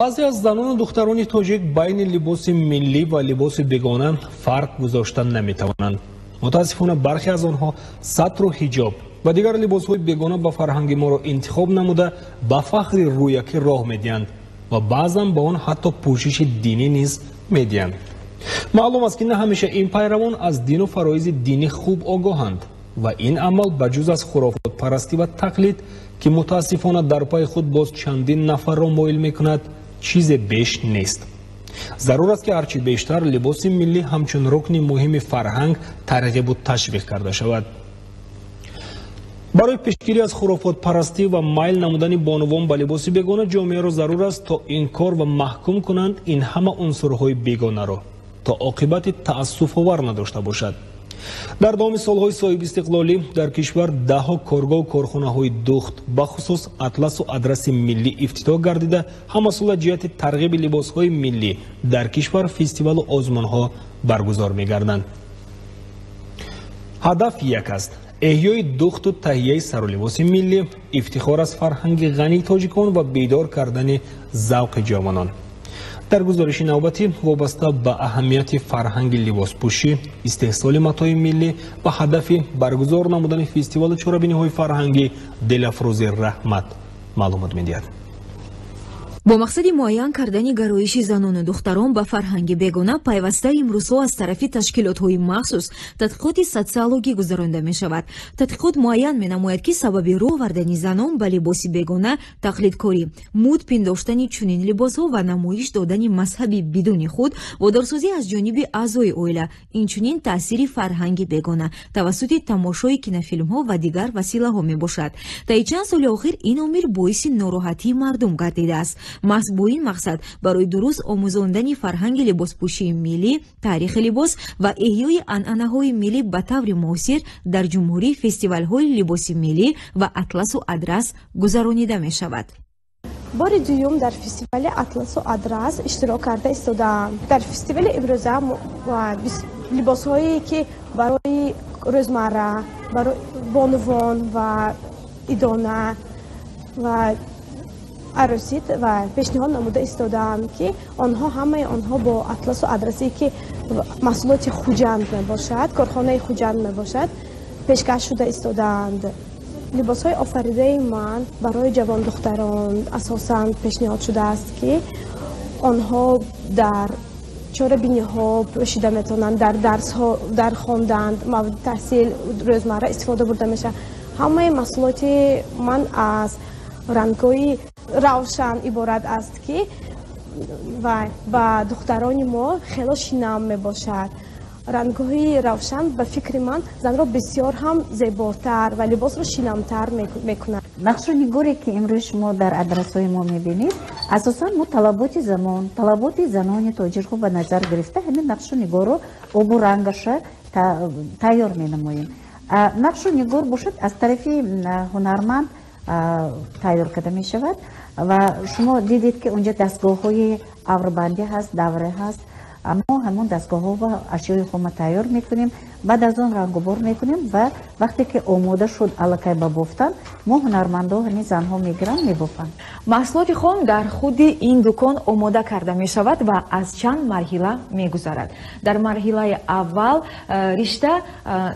بعضی از زنان و دختران تاجیک بین لباس ملی و لباس بیگانه فرق گذاشتن نمیتوانند. متاسفانه برخی از آنها سطر و حجاب و دیگر لباس‌های بیگانه به فرهنگ ما را انتخاب نموده به فخر رویکی راه میدهند و بعضا با آن حتی پوشش دینی نیز میدهند. معلوم است که نه همیشه این پیروان از دین و فرایض دینی خوب آگاهند و این عمل بجز از خرافات پرستی و تقلید که متاسفانه در پای خود باز چندین نفر را مایل میکند چیز بیش نیست. ضرور است که هرچی بیشتر لباس ملی همچون رکن مهم فرهنگ ترغیب و تشویق کرده شود. برای پیشگیری از خرافات پرستی و مایل نمودن بانوان به لباس بیگانه جامعه را ضرور است تا انکار و محکوم کنند این همه عنصرهای بیگانه را تا عاقبت تأسف آور نداشته باشد. در دام سالهای صاحب استقلالی در کشور دهها کارگاه و کارخانه‌های دوخت بخصوص اطلس و ادرس ملی افتتاح گردیده همسال جهت ترغیب لباس‌های ملی در کشور فستیوال و آزمون‌ها برگزار می‌گردند. هدف یک است: احیای دوخت و تهیه سر و لباس ملی، افتخار از فرهنگ غنی تاجیکان و بیدار کردن ذوق جوانان. در گزارش نوبتی وابسته به اهمیت فرهنگ لباس پوشی، استحصال متاع ملی و هدف برگزار نمودن فستیوال چهاربینی‌های فرهنگی دلافروز رحمت معلومات می‌دهد. با مقصد معین کردن گرایش زنان و دختران به فرهنگ بیگانه پیوسته امروزها از طرف تشکیلات‌های مخصوص تحقیقات سوسیولوژی گذرانده می شود. تحقیقات معین می نماید که سبب رو آوردن زنان به لباس بیگانه تقلیدکاری، مد پنداشتن چنین لباس‌ها و نمایش دادن مذهبی بدون خود وادارسازی از جانب اعضای عائله، اینچنین تاثیر فرهنگ بیگانه توسط تماشای کینوفیلم‌ها و دیگر وسیله‌ها می باشد. تا چند سال اخیر این امر باعث ناراحتی مردم گردیده است. محض با این مقصد برای درست آموزاندن فرهنگ لباسپوشی ملی، تاریخ لباس و احیای عنعنه‌های ملی به طور موثر در جمهوری فستیوال‌های لباس ملی و اطلس و ادرس گذرانیده می شود. بار دوم در فستیوال اطلس و ادرس اشتراک کرده ایستادم. در فستیوال امروزه و لباس‌هایی که برای روزمره، برای بانوان و ایدانه و عروسی و پیشنهاد نموده ایستادند که همه آنها با اطلس و ادرسی که محصولات خوجند میباشد، کارخانه خوجند میباشد پیشکش شده ایستادند. لباس های آفریده من برای جوان دختران اساساً پیشنهاد شده است که آنها در چهاربینی ها پوشیده میتونند، در درس ها، در خواندن، مواد تحصیل روزمره استفاده برده میشه. همه محصولات من از رنگ‌های روشن عبارت است که و با دختران ما خیلی شینا میباشد. رنگ‌های روشن به فکر من زن را بسیار هم زیباتر و لباس را شینام‌تر میکنند. نقش و نگاری که امروز شما در ادرس‌های ما میبینید اساساً ما طلبات زمان، طلبات زنان تاجر خوب به نظر گرفته همین نقش و نگار رو آب و رنگش تیار مینماییم. نقش و نگار باشد از طرف هنرمند تیار کرده می شود و شما دیدید که اونجا دستگاه های عوربندی هست، دوره هست. ما همون دستگاه ها و اشیای خود تیار میکنیم، بعد از اون رنگ و بار میکنیم و وقتی که آماده شد الکی به بافتن ما هنرمندا همین زنها میگیرن میبافن. محصولات خام در خود این دکان آماده کرده می شود و از چند مرحله می گذرد. در مرحله اول رشته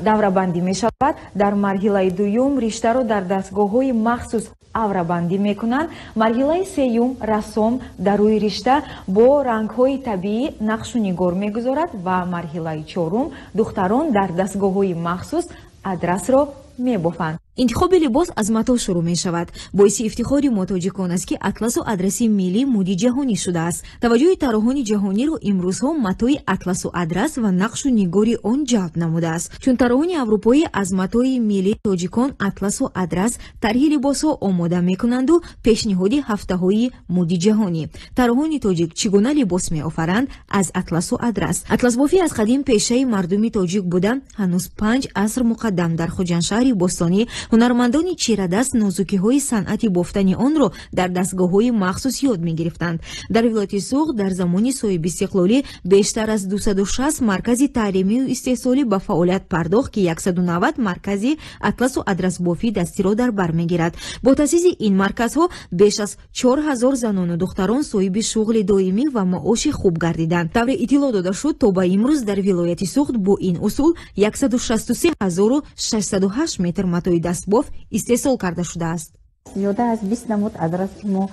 دوره بندی می شود، در مرحله دوم رشته را در دستگاه های مخصوص آوره بندی می کنند، مرحله سوم رسام در روی رشته با رنگ های طبیعی نقش و نگار می گذارد و مرحله چهارم دختران در دستگاه های مخصوص ادرس را می بافند. انتخاب لباس از متاع شروع می شود. باعث افتخار ما تاجیکان است که اطلس و ادرس ملی مدی جهانی شده است. توجه طراحان جهانی را امروزها متاع اطلس و ادرس و نقش و نگاری آن جلب نموده است. چون طراحان اروپایی از متاع ملی تاجیکان اطلس و ادرس طرح لباس ها آماده می کنند و پیشنهاد هفته های مدی جهانی. طراحان تاجیک چگونه لباس می آفرند از اطلس و ادرس. اطلس بافی از قدیم پیشه مردمی تاجیک بوده. هنوز 5 عصر مقدم در خوجندشهر بستانی ҳунармандони чирадаст нозукиҳои санъати бофтани онро дар дастгоҳҳои махсус ёд мегирифтанд. Дар вилояти Суғд дар замони соҳиби истиқлолӣ бештар аз 260 маркази таълимию истеҳсолӣ ба фаъолият пардохт ки 190 маркази атласу адрасбофӣ дастиро дар бар мегирад. бо таъсиси ин марказҳо беш аз 4000 занону духтарон соҳиби шуғли доимӣ ва маоши хуб гардиданд. тавре иттилоъ дода шуд то ба имрӯз дар вилояти Суғд бо ин усул 163608 метр матои дастбоф истеҳсол карда шудааст. зиёда аз 20 намуд адрас мо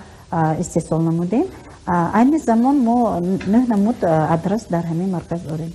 истеҳсол намудем. айни замон мо 9 намуд адрас дар ҳамин марказ дорем.